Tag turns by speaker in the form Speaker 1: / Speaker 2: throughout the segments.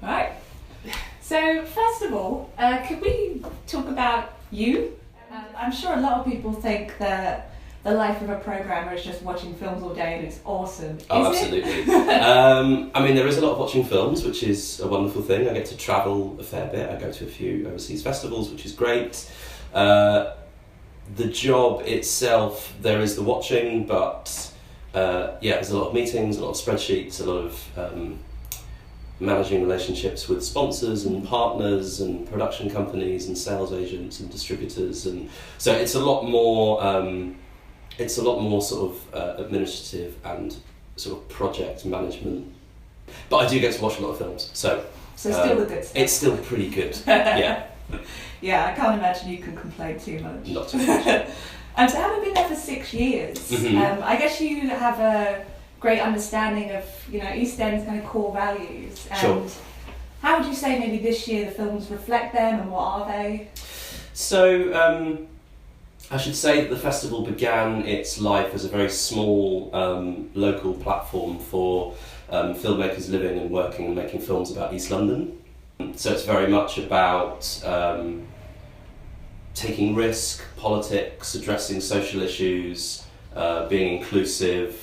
Speaker 1: Right. So first of all, could we talk about you? I'm sure a lot of people think that the life of a programmer is just watching films all day and it's awesome.
Speaker 2: Oh, absolutely. I mean, there is a lot of watching films, which is a wonderful thing. I get to travel a fair bit. I go to a few overseas festivals, which is great. The job itself, there is the watching, but there's a lot of meetings, a lot of spreadsheets, a lot of managing relationships with sponsors and partners and production companies and sales agents and distributors, and so it's a lot more sort of administrative and sort of project management. But I do get to watch a lot of films, so
Speaker 1: still the good stuff.
Speaker 2: It's still pretty good. Yeah.
Speaker 1: Yeah, I can't imagine you can complain too much.
Speaker 2: Not too much.
Speaker 1: And so having been there for 6 years,
Speaker 2: Mm-hmm.
Speaker 1: I guess you have a great understanding of, East End's kind of core values. And
Speaker 2: Sure.
Speaker 1: how would you say maybe this year the films reflect them, and what are they?
Speaker 2: So I should say that the festival began its life as a very small local platform for filmmakers living and working and making films about East London. So it's very much about taking risk, politics, addressing social issues, being inclusive,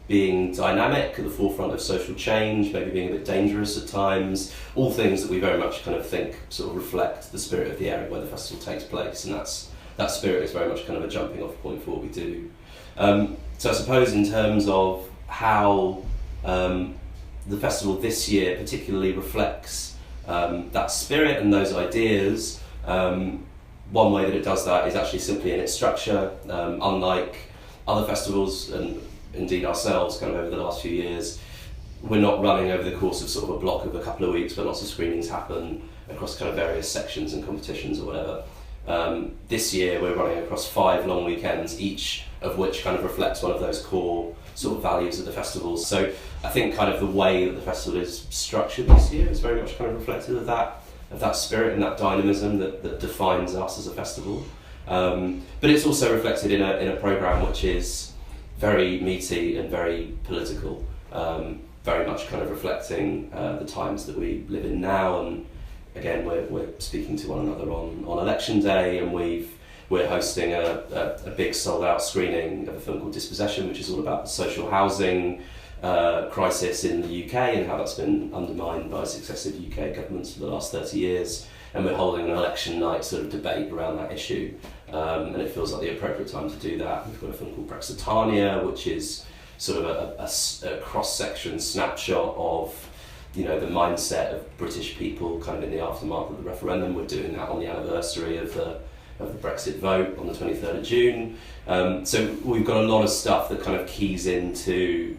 Speaker 2: being dynamic at the forefront of social change, maybe being a bit dangerous at times, all things that we very much kind of think sort of reflect the spirit of the area where the festival takes place, and that spirit is very much kind of a jumping off point for what we do. So I suppose in terms of how the festival this year particularly reflects that spirit and those ideas, one way that it does that is actually simply in its structure. Unlike other festivals, and indeed ourselves kind of over the last few years, we're not running over the course of sort of a block of a couple of weeks where lots of screenings happen across kind of various sections and competitions or whatever. This year we're running across 5 long weekends, each of which kind of reflects one of those core sort of values of the festival. So I think kind of the way that the festival is structured this year is very much kind of reflective of that spirit and that dynamism that defines us as a festival. But it's also reflected in a programme which is very meaty and very political, very much kind of reflecting the times that we live in now. And again, we're speaking to one another on election day, and we're hosting a big sold-out screening of a film called Dispossession, which is all about the social housing crisis in the UK and how that's been undermined by successive UK governments for the last 30 years. And we're holding an election night sort of debate around that issue, and it feels like the appropriate time to do that. We've got a film called Brexitania, which is sort of a cross-section snapshot of the mindset of British people kind of in the aftermath of the referendum. We're doing that on the anniversary of the Brexit vote on the 23rd of June. So we've got a lot of stuff that kind of keys into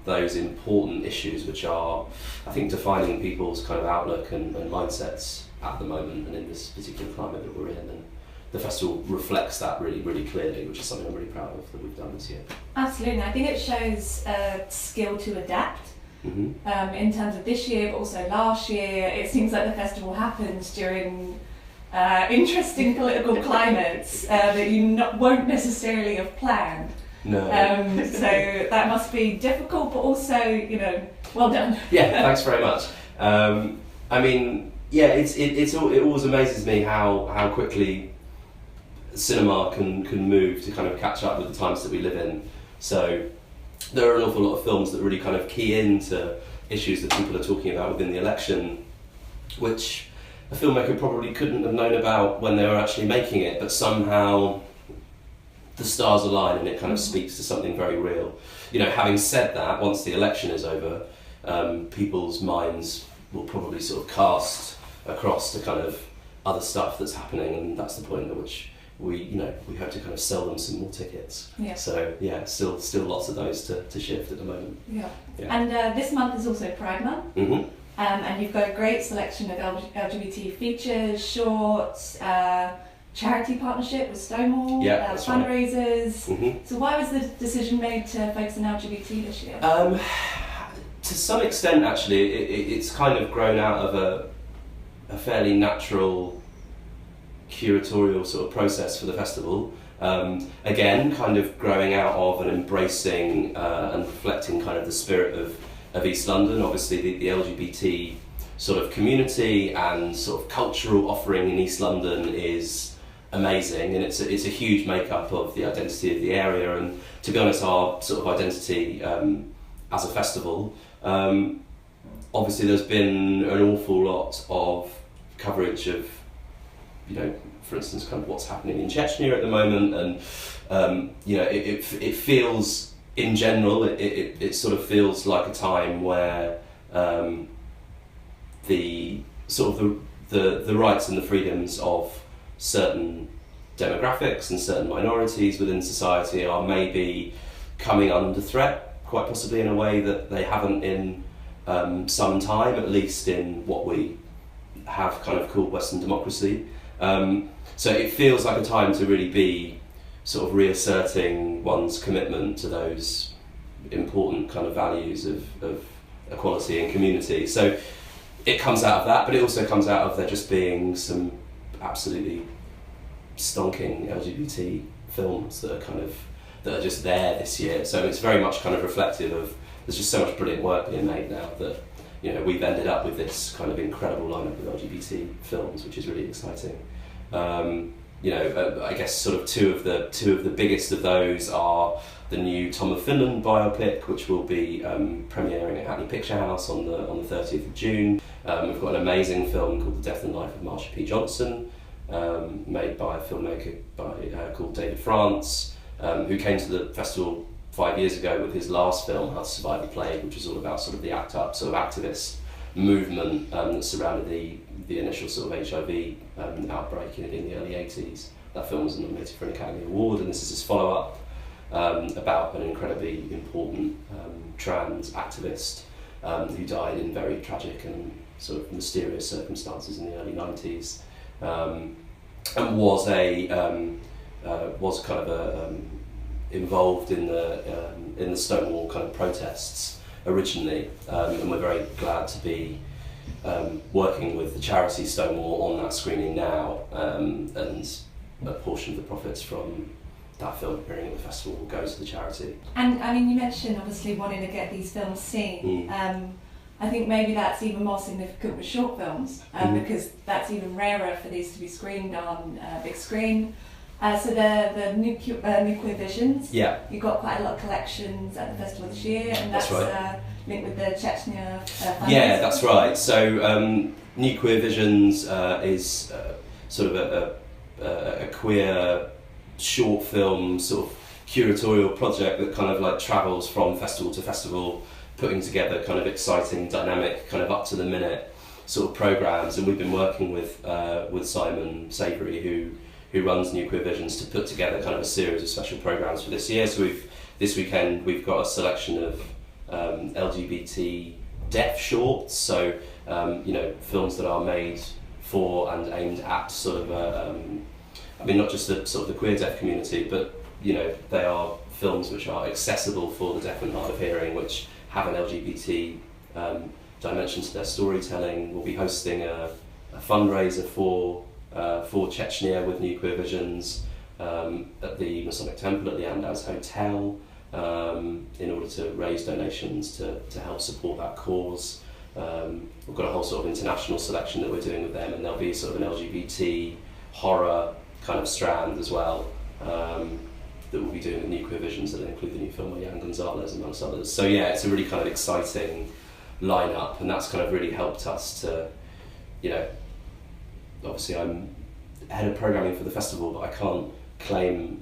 Speaker 2: those important issues which are, I think, defining people's kind of outlook and mindsets at the moment and in this particular climate that we're in. And the festival reflects that really, really clearly, which is something I'm really proud of that we've done this year.
Speaker 1: Absolutely. I think it shows a skill to adapt.
Speaker 2: Mm-hmm.
Speaker 1: In terms of this year, but also last year. It seems like the festival happens during interesting political climates that you won't necessarily have planned.
Speaker 2: No.
Speaker 1: So that must be difficult, but also, well done.
Speaker 2: Yeah, thanks very much. I mean, yeah, it always amazes me how quickly cinema can move to kind of catch up with the times that we live in. So there are an awful lot of films that really kind of key into issues that people are talking about within the election, which a filmmaker probably couldn't have known about when they were actually making it, but somehow the stars align and it kind of speaks to something very real. Having said that, once the election is over, people's minds will probably sort of cast across to kind of other stuff that's happening, and that's the point at which we hope to kind of sell them some more tickets.
Speaker 1: Yeah.
Speaker 2: So yeah, still lots of those to shift at the moment.
Speaker 1: Yeah.
Speaker 2: Yeah.
Speaker 1: And this month is also Pride Month.
Speaker 2: Mm-hmm.
Speaker 1: And you've got a great selection of LGBT features, shorts, charity partnership with Stonewall,
Speaker 2: that's right.
Speaker 1: fundraisers.
Speaker 2: Mm-hmm.
Speaker 1: So why was the decision made to focus on LGBT this year?
Speaker 2: To some extent, actually, it's kind of grown out of a fairly natural curatorial sort of process for the festival. Again, kind of growing out of and embracing and reflecting kind of the spirit of of East London. Obviously the LGBT sort of community and sort of cultural offering in East London is amazing, and it's a huge makeup of the identity of the area. And to be honest, our sort of identity as a festival, obviously there's been an awful lot of coverage of, you know, for instance, kind of what's happening in Chechnya at the moment, and you know, it feels, in general, it sort of feels like a time where the sort of the rights and the freedoms of certain demographics and certain minorities within society are maybe coming under threat, quite possibly in a way that they haven't in some time, at least in what we have kind of called Western democracy. So it feels like a time to really be sort of reasserting one's commitment to those important kind of values of equality and community. So it comes out of that, but it also comes out of there just being some absolutely stonking LGBT films that are just there this year. So it's very much kind of reflective of, there's just so much brilliant work being made now that, you know, we've ended up with this kind of incredible lineup of LGBT films, which is really exciting. You know, I guess sort of two of the biggest of those are the new Tom of Finland biopic, which will be premiering at Hackney Picture House on the 30th of June. We've got an amazing film called The Death and Life of Marsha P. Johnson, made by a filmmaker called David France, who came to the festival 5 years ago with his last film, How to Survive the Plague, which is all about sort of the ACT UP sort of activist movement that surrounded the initial sort of HIV outbreak in the early 80s. That film was nominated for an Academy Award, and this is his follow-up about an incredibly important trans activist who died in very tragic and sort of mysterious circumstances in the early 90s, and was kind of involved in the Stonewall kind of protests originally, and we're very glad to be working with the charity Stonewall on that screening now, and a portion of the profits from that film appearing at the festival will go to the charity.
Speaker 1: And I mean, you mentioned obviously wanting to get these films seen. I think maybe that's even more significant with short films, because that's even rarer for these to be screened on big screen. So the Nuclear Visions,
Speaker 2: yeah,
Speaker 1: you've got quite a lot of collections at the festival this year, and that's right. Linked with the Chechnya fundraiser.
Speaker 2: Yeah, that's right. So Nuclear Visions is sort of a queer short film sort of curatorial project that kind of like travels from festival to festival, putting together kind of exciting, dynamic, kind of up to the minute sort of programs. And we've been working with Simon Savory, who runs Nuclear Visions, to put together kind of a series of special programs for this year. So this weekend we've got a selection of LGBT deaf shorts, so you know, films that are made for and aimed at sort of I mean, not just the sort of the queer deaf community, but you know, they are films which are accessible for the deaf and hard of hearing, which have an LGBT dimension to their storytelling. We'll be hosting a fundraiser for Chechnya with Nuclear Visions at the Masonic Temple at the Andaz Hotel, in order to raise donations to help support that cause. We've got a whole sort of international selection that we're doing with them, and there'll be sort of an LGBT horror kind of strand as well, that we'll be doing with Nuclear Visions, that'll include the new film by Jan Gonzalez amongst others. So yeah, it's a really kind of exciting lineup, and that's kind of really helped us to, you know, obviously I'm head of programming for the festival, but I can't claim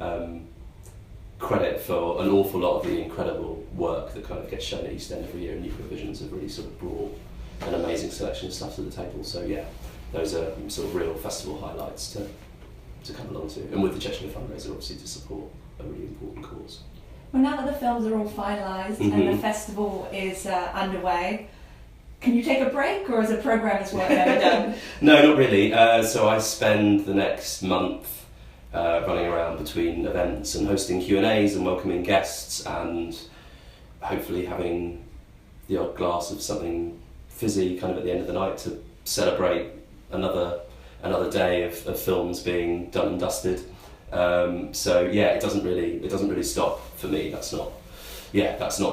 Speaker 2: credit for an awful lot of the incredible work that kind of gets shown at East End every year, and Nuclear Visions have really sort of brought an amazing selection of stuff to the table. So yeah, those are sort of real festival highlights to come along to, and with the Chechnya fundraiser obviously to support a really important cause.
Speaker 1: Well, now that the films are all finalised and the festival is underway, can you take a break, or is a programmer's work never done?
Speaker 2: No, not really. So I spend the next month running around between events and hosting Q&As and welcoming guests, and hopefully having the odd glass of something fizzy kind of at the end of the night to celebrate another day of films being done and dusted. So yeah, it doesn't really stop for me. That's not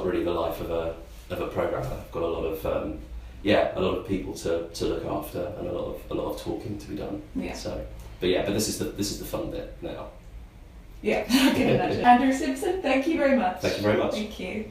Speaker 2: really the life of of a programme. I've got a lot of a lot of people to look after, and a lot of talking to be done.
Speaker 1: Yeah.
Speaker 2: So, but this is the fun bit now.
Speaker 1: Yeah, I can imagine. Andrew Simpson, thank you very much.
Speaker 2: Thank you very much.
Speaker 1: Thank you.